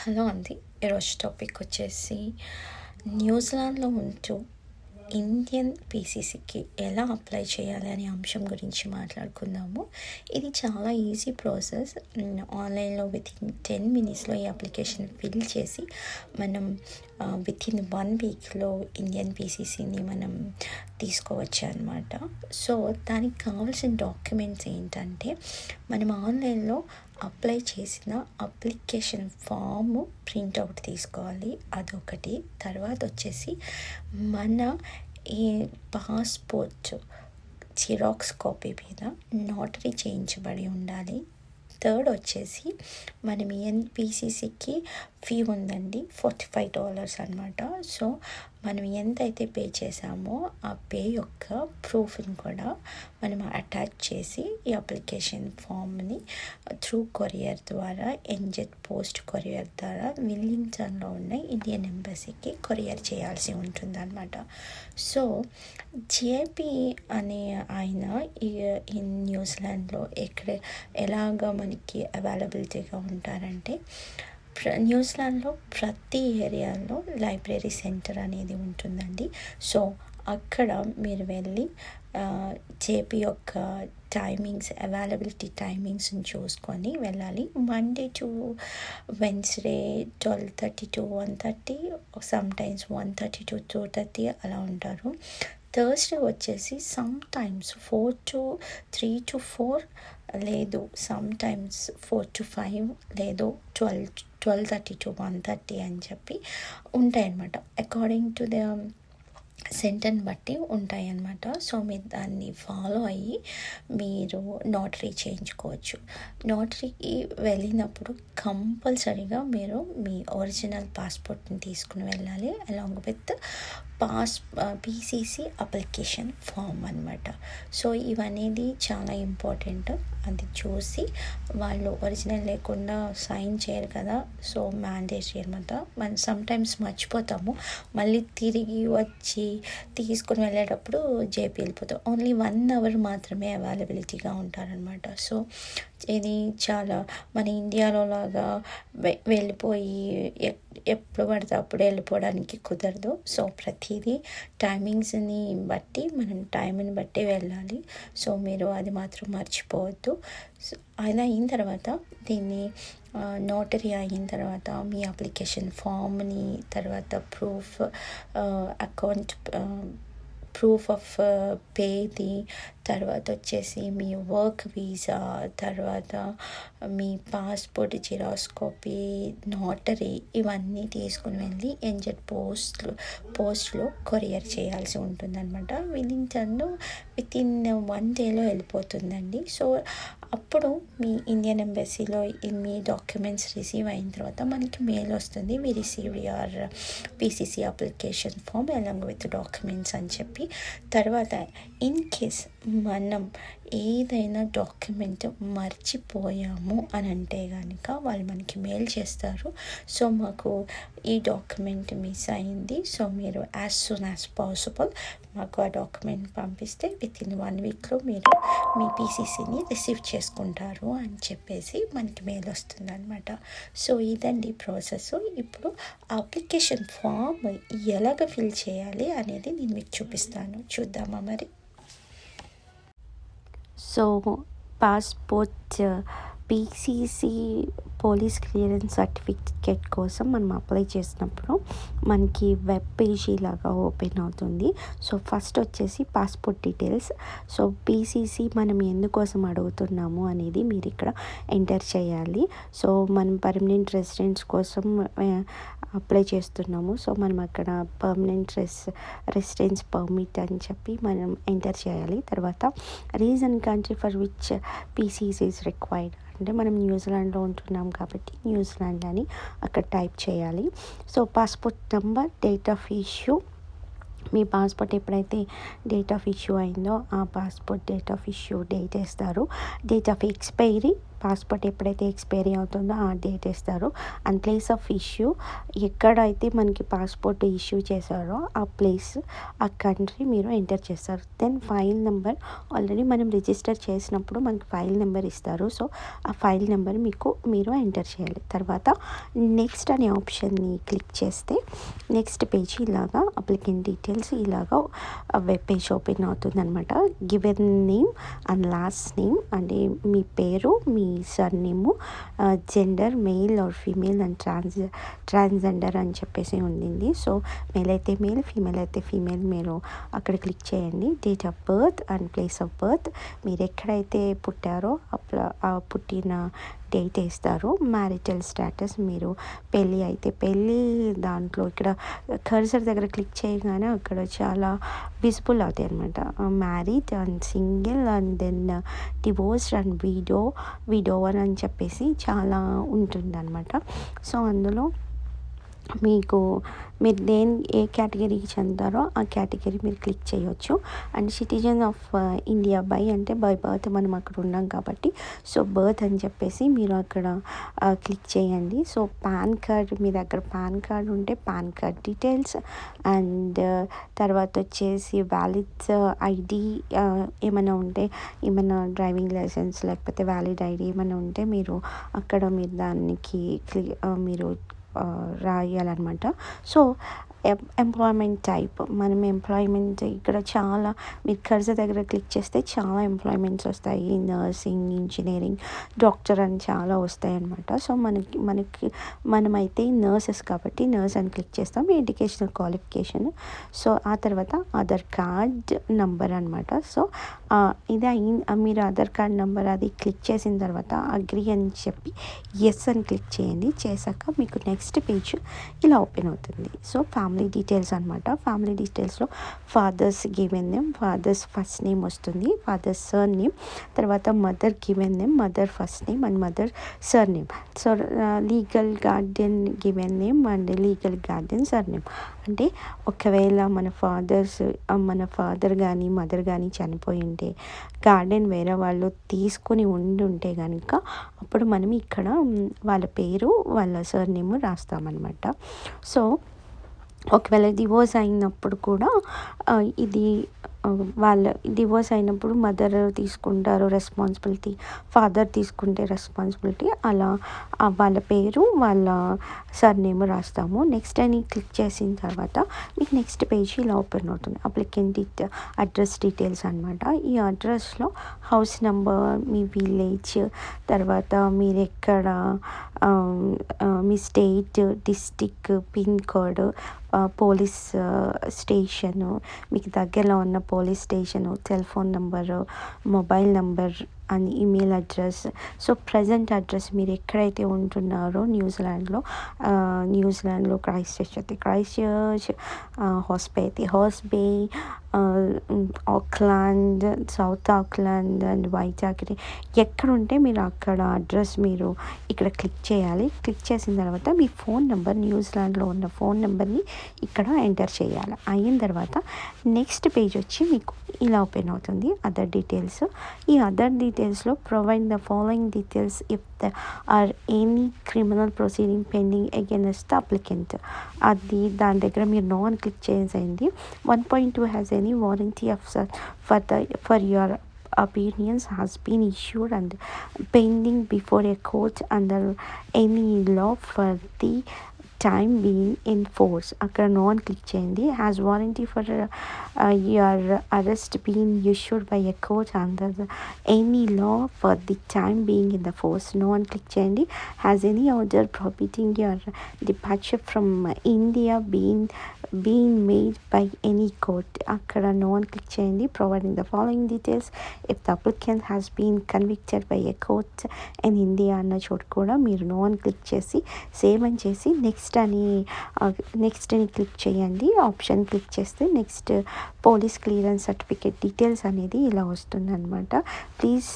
Hello అండి. ఈరోజు topic వచ్చేసి న్యూజిలాండ్లో ఉంటూ ఇండియన్ పీసీసీకి ఎలా అప్లై చేయాలి అనే అంశం గురించి మాట్లాడుకుందాము. ఇది చాలా ఈజీ ప్రాసెస్. ఆన్లైన్లో వితిన్ 10 మినిట్స్లో ఈ అప్లికేషన్ ఫిల్ చేసి మనం వితిన్ 1 వీక్లో ఇండియన్ పీసీసీని మనం తీసుకోవచ్చు అనమాట. సో దానికి కావాల్సిన డాక్యుమెంట్స్ ఏంటంటే, మనం ఆన్లైన్లో అప్లై చేసిన అప్లికేషన్ ఫాము ప్రింట్అవుట్ తీసుకోవాలి, అదొకటి. తర్వాత వచ్చేసి మన ఈ పాస్పోర్ట్ జిరాక్స్ కాపీ మీద నోటరీ చేయించబడి ఉండాలి. థర్డ్ వచ్చేసి మనం ఎన్పిసిసికి ఫీ ఉందండి, $45 అనమాట. సో మనం ఎంతైతే పే చేసామో ఆ పే యొక్క ప్రూఫ్ని కూడా మనం అటాచ్ చేసి ఈ అప్లికేషన్ ఫామ్ని త్రూ కొరియర్ ద్వారా ఎన్జెట్ పోస్ట్ కొరియర్ ద్వారా విల్లింగ్టన్లో ఉన్న ఇండియన్ ఎంబసీకి కొరియర్ చేయాల్సి ఉంటుందన్నమాట. సో జేపీ అనే ఆయన ఈ న్యూజిలాండ్లో ఎలాగ మనకి అవైలబిలిటీగా ఉంటారంటే, న్యూజిలాండ్లో ప్రతి ఏరియాలో లైబ్రరీ సెంటర్ అనేది ఉంటుందండి. సో అక్కడ మీరు వెళ్ళి జేపీ యొక్క అవైలబిలిటీ టైమింగ్స్ని చూసుకొని వెళ్ళాలి. Monday to Wednesday 12:30 to 1:30, sometimes 1:30 to 2:30 అలా ఉంటారు. థర్స్డే వచ్చేసి సమ్టైమ్స్ 3 to 4, లేదు సమ్టైమ్స్ 4 to 5, లేదు 12:30 to 1:30 అని చెప్పి ఉంటాయన్నమాట. అకార్డింగ్ టు ద సెంటర్ని బట్టి ఉంటాయి అన్నమాట. సో మీరు దాన్ని ఫాలో అయ్యి మీరు నోటరీ చేయించుకోవచ్చు. నోటరీకి వెళ్ళినప్పుడు కంపల్సరీగా మీరు మీ ఒరిజినల్ పాస్పోర్ట్ని తీసుకుని వెళ్ళాలి, along with PCC application form అనమాట. సో ఇవనేది చాలా ఇంపార్టెంట్. అది చూసి వాళ్ళు ఒరిజినల్ లేకుండా సైన్ చేయరు కదా, సో మ్యాండేటరీ అనమాట. మనం సమ్టైమ్స్ మర్చిపోతాము, మళ్ళీ తిరిగి వచ్చి తీసుకుని వెళ్ళేటప్పుడు జేపీ వెళ్ళిపోతాం. ఓన్లీ 1 hour మాత్రమే అవైలబిలిటీగా ఉంటారనమాట. సో ఇది చాలా మన ఇండియాలో లాగా వెళ్ళిపోయి ఎప్పుడు పడితే అప్పుడు వెళ్ళిపోవడానికి కుదరదు. సో ప్రతిదీ టైమింగ్స్ని బట్టి మనం టైంని బట్టి వెళ్ళాలి. సో మీరు అది మాత్రం మర్చిపోవద్దు. సో అలా అయిన తర్వాత దీన్ని నోటరీ అయిన తర్వాత మీ అప్లికేషన్ ఫామ్ని, తర్వాత ప్రూఫ్ ఆఫ్ పేది, తర్వాత వచ్చేసి మీ వర్క్ వీసా, తర్వాత మీ పాస్పోర్ట్ జిరాక్స్ కాపీ, నోటరీ, ఇవన్నీ తీసుకుని వెళ్ళి ఎన్జెట్ పోస్ట్లో కొరియర్ చేయాల్సి ఉంటుందన్నమాట. విల్లింగ్టన్లో వితిన్ 1 dayలో వెళ్ళిపోతుందండి. సో అప్పుడు మీ ఇండియన్ ఎంబసీలో మీ డాక్యుమెంట్స్ రిసీవ్ అయిన తర్వాత మనకి మెయిల్ వస్తుంది, we receive your PCC application form along with documents అని చెప్పి. తర్వాత ఇన్ కేస్ మనం ఏదైనా డాక్యుమెంట్ మర్చిపోయాము అని అంటే కనుక వాళ్ళు మనకి మెయిల్ చేస్తారు. సో మాకు ఈ డాక్యుమెంట్ మిస్ అయింది, సో మీరు యాజ్ సూన్ యాజ్ పాసిబుల్ మాకు ఆ డాక్యుమెంట్ పంపిస్తే వితిన్ 1 weekలో మీరు మీ పీసీసీని రిసీవ్ చేసుకుంటారు అని చెప్పేసి మనకి మెయిల్ వస్తుంది అనమాట. సో ఇదండి ప్రాసెస్. ఇప్పుడు అప్లికేషన్ ఫామ్ ఎలాగ ఫిల్ చేయాలి అనేది నేను మీకు చూపిస్తాను, చూద్దామా మరి. So passport PCC police clearance certificate కోసం మనం అప్లై చేసినప్పుడు మనకి వెబ్ పేజీ లాగా ఓపెన్ అవుతుంది. సో ఫస్ట్ వచ్చేసి పాస్పోర్ట్ డీటెయిల్స్. సో పీసీసీ మనం ఎందుకోసం అడుగుతున్నాము అనేది మీరు ఇక్కడ ఎంటర్ చేయాలి. సో మనం పర్మనెంట్ రెసిడెంట్స్ కోసం అప్లై చేస్తున్నాము. సో మనం అక్కడ పర్మనెంట్ రెసిడెన్స్ పర్మిట్ అని చెప్పి మనం ఎంటర్ చేయాలి. తర్వాత reason country for which PCC is required, అంటే మనం న్యూజిలాండ్లో ఉంటున్నాం కాబట్టి న్యూజిలాండ్ అని అక్కడ టైప్ చేయాలి. So passport number, date of issue, me passport ఎప్పుడైతే డేట్ ఆఫ్ ఇష్యూ అయిందో ఆ passport date of issue date వేస్తారు. డేట్ ఆఫ్ ఎక్స్పైరీ పాస్పోర్ట్ ఎప్పుడైతే ఎక్స్పైరీ అవుతుందో ఆ డేట్ ఇస్తారు. అండ్ ప్లేస్ ఆఫ్ ఇష్యూ ఎక్కడైతే మనకి పాస్పోర్ట్ ఇష్యూ చేశారో ఆ ప్లేస్, ఆ కంట్రీ మీరు ఎంటర్ చేస్తారు. దెన్ ఫైల్ నెంబర్ ఆల్రెడీ మనం రిజిస్టర్ చేసినప్పుడు మనకి ఫైల్ నెంబర్ ఇస్తారు. సో ఆ ఫైల్ నెంబర్ మీరు ఎంటర్ చేయాలి. తర్వాత నెక్స్ట్ అనే ఆప్షన్ని క్లిక్ చేస్తే నెక్స్ట్ పేజ్ ఇలాగా అప్లికెంట్ డీటెయిల్స్ ఇలాగా వెబ్ పేజ్ ఓపెన్ అవుతుంది అనమాట. Given name and last name అంటే మీ పేరు, మీ surname, gender male or female and transgender అని చెప్పేసి ఉండింది. సో మేల్ అయితే మేల్, ఫీమేల్ అయితే ఫీమేల్ మీరు అక్కడ క్లిక్ చేయండి. Date of birth and place of birth మీరు ఎక్కడైతే పుట్టారో ఆ పుట్టిన డేట్ వేస్తారు. మ్యారిటల్ స్టేటస్ మీరు పెళ్ళి అయితే పెళ్ళి, దాంట్లో ఇక్కడ కర్సర్ దగ్గర క్లిక్ చేయగానే అక్కడ చాలా విజిబుల్ అవుతాయి అనమాట. Married and single and then divorced and widower అని చెప్పేసి చాలా ఉంటుంది అనమాట. సో అందులో మీరు ఏ కేటగిరీకి చెందారో ఆ కేటగిరీ మీరు క్లిక్ చేయొచ్చు. అండ్ సిటిజన్ ఆఫ్ ఇండియా అంటే బై బర్త్ మనం అక్కడ ఉన్నాం కాబట్టి సో బర్త్ అని చెప్పేసి మీరు అక్కడ క్లిక్ చేయండి. సో పాన్ కార్డ్, మీ దగ్గర పాన్ కార్డ్ ఉంటే పాన్ కార్డ్ డీటెయిల్స్ అండ్ తర్వాత వచ్చేసి వ్యాలిడ్ ఐడి ఏమైనా ఉంటే, ఏమైనా డ్రైవింగ్ లైసెన్స్ లేకపోతే వ్యాలిడ్ ఐడి ఏమైనా ఉంటే మీరు దానికి మీరు రాయాలన్నమాట. సో ఎంప్లాయ్మెంట్ టైప్, మనం ఎంప్లాయ్మెంట్ ఇక్కడ చాలా మీరు కర్సర్ దగ్గర క్లిక్ చేస్తే చాలా ఎంప్లాయ్మెంట్స్ వస్తాయి. నర్సింగ్, ఇంజనీరింగ్, డాక్టర్ అని చాలా వస్తాయి అన్నమాట. సో మనమైతే నర్సెస్ కాబట్టి నర్స్ అని క్లిక్ చేస్తాం, ఎడ్యుకేషనల్ క్వాలిఫికేషన్. సో ఆ తర్వాత ఆధార్ కార్డ్ నంబర్ అనమాట. సో ఇది మీరు ఆధార్ కార్డ్ నెంబర్ అది క్లిక్ చేసిన తర్వాత అగ్రీ అని చెప్పి ఎస్ అని క్లిక్ చేయండి. చేశాక మీకు నెక్స్ట్ పేజ్ ఇలా ఓపెన్ అవుతుంది. సో ఫ్యామిలీ డీటెయిల్స్ అనమాట. ఫ్యామిలీ డీటెయిల్స్లో father's given name, father's first name వస్తుంది, ఫాదర్స్ సర్ నేమ్, తర్వాత mother given name, mother first name and mother surname. So legal guardian given name and legal guardian surname. అంటే ఒకవేళ మన father కానీ mother కానీ చనిపోయి ఉంటే, garden వేరే వాళ్ళు తీసుకుని ఉంటే కనుక అప్పుడు మనం ఇక్కడ వాళ్ళ పేరు, వాళ్ళ సర్ నేమ్ రాస్తామన్నమాట. సో ఒకవేళ డివోర్స్ అయినప్పుడు కూడా ఇది వాళ్ళ డివోర్స్ అయినప్పుడు మదర్ తీసుకుంటారు రెస్పాన్సిబిలిటీ, ఫాదర్ తీసుకుంటే రెస్పాన్సిబిలిటీ, అలా వాళ్ళ పేరు, వాళ్ళ సర్నేమ్ రాస్తాము. నెక్స్ట్ అని క్లిక్ చేసిన తర్వాత మీకు నెక్స్ట్ పేజ్ ఇలా ఓపెన్ అవుతుంది. అప్లికెంట్ అడ్రస్ డీటెయిల్స్ అనమాట. ఈ అడ్రస్లో హౌస్ నెంబర్, మీ విలేజ్, తర్వాత మీరు ఎక్కడ, మీ state, district, pin code, police station, మీకు దగ్గరలో ఉన్న police station, telephone number, mobile number and email address. So present address మీరు ఎక్కడైతే ఉంటున్నారో న్యూజిలాండ్లో Christchurch, Hawke's Bay, Auckland, South Auckland and Vizag, ఎక్కడుంటే మీరు అక్కడ అడ్రస్ మీరు ఇక్కడ క్లిక్ చేయాలి. క్లిక్ చేసిన తర్వాత మీ ఫోన్ నెంబర్, న్యూజిలాండ్లో ఉన్న ఫోన్ నెంబర్ని ఇక్కడ ఎంటర్ చేయాలి. అయిన తర్వాత నెక్స్ట్ పేజ్ వచ్చి మీకు ఇలా ఓపెన్ అవుతుంది. Other details. ఈ అదర్ డీటెయిల్స్లో provide the following details if there are any criminal proceeding pending against the applicant. దాని దగ్గర మీరు నో అని క్లిక్ చేసేయండి. 1.2 has any warranty for your opinions has been issued and pending before a court under any law for the time being in force. అక్కడ no అని click చేయండి. Has warranty for your arrest been issued by a court under any law for the time being in the force. No అని click చేయండి. Has any order prohibiting your departure from India being made by any court. అక్కడ no అని click చేయండి. Providing the following details if the applicant has been convicted by a court in India అన్న చోటు కూడా మీరు no అని click చేసి save అని చేసి నెక్స్ట్ నెక్స్ట్ని క్లిక్ చేయండి. ఆప్షన్ క్లిక్ చేస్తే next police clearance certificate details అనేది ఇలా వస్తుందన్నమాట. ప్లీజ్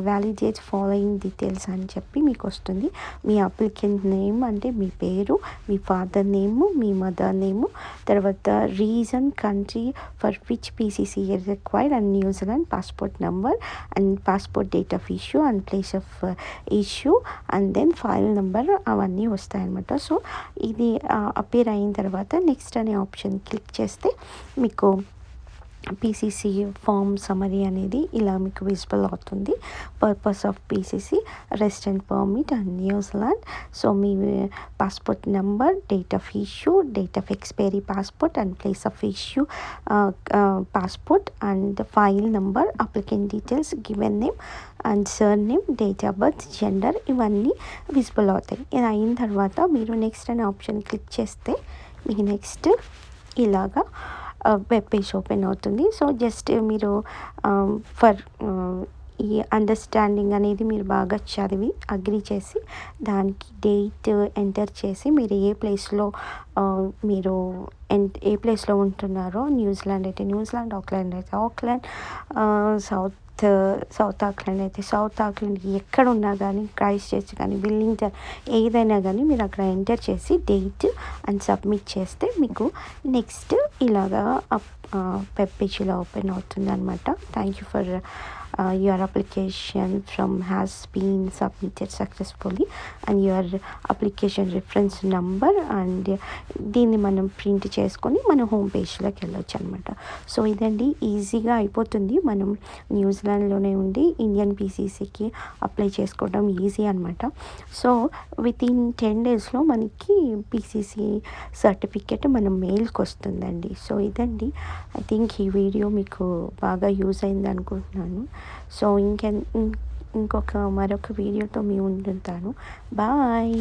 వ్యాలిడేట్ ఫాలోయింగ్ డీటెయిల్స్ అని చెప్పి మీకు వస్తుంది. మీ అప్లికెంట్ నేమ్ అంటే మీ పేరు, మీ ఫాదర్ నేము, మీ మదర్ నేము, తర్వాత reason, country for which PCC required and New Zealand passport number and passport date of issue and place of issue and then file number అవన్నీ వస్తాయన్నమాట. సో ఇది అపేర్ అయిన తర్వాత next అనే ఆప్షన్ క్లిక్ చేస్తే మీకు PCC form summary అనేది ఇలా మీకు విజిబుల్ అవుతుంది. Purpose of PCC resident permit and New Zealand. So me passport number, date of issue, date of expiry passport and place of issue passport and file number, applicant details, given name and sir name, date of birth, gender ఇవన్నీ visible అవుతాయి. ఇది అయిన తర్వాత మీరు next అనే option click చేస్తే మీకు next ఇలాగా వెబ్ పేజ్ ఓపెన్ అవుతుంది. సో జస్ట్ మీరు ఫర్ ఈ అండర్స్టాండింగ్ అనేది మీరు బాగా చదివి అగ్రి చేసి దానికి డేట్ ఎంటర్ చేసి మీరు ఏ ప్లేస్లో మీరు ఏ ప్లేస్లో ఉంటున్నారో, న్యూజిలాండ్ అయితే న్యూజిలాండ్, ఆక్లాండ్ అయితే ఆక్లాండ్, సౌత్ ఆక్లాండ్ అయితే సౌత్ ఆక్లాండ్ ఎక్కడ ఉన్నా కానీ, క్రైస్ట్ చర్చ్ కానీ, విల్లింగ్టన్ ఏదైనా కానీ మీరు అక్కడ ఎంటర్ చేసి డేట్ అండ్ సబ్మిట్ చేస్తే మీకు నెక్స్ట్ ఇలాగా వెబ్ పేజ్ ఇలా ఓపెన్ అవుతుంది అనమాట. Thank you for your application has been submitted successfully and your application reference number and దీన్ని మనం ప్రింట్ చేసుకొని మన హోమ్ పేజ్లోకి వెళ్ళొచ్చు అనమాట. సో ఇదండి ఈజీగా అయిపోతుంది. మనం న్యూజిలాండ్లోనే ఉండి ఇండియన్ పీసీసీకి అప్లై చేసుకోవడం ఈజీ అనమాట. సో వితిన్ 10 డేస్లో మనకి పీసీసీ సర్టిఫికెట్ మన మెయిల్కి వస్తుందండి. సో ఇదండి, ఐ థింక్ ఈ వీడియో మీకు బాగా యూజ్ అయింది అనుకుంటున్నాను. సో మరొక వీడియోతో మీ ఉంటుంటాను. బాయ్.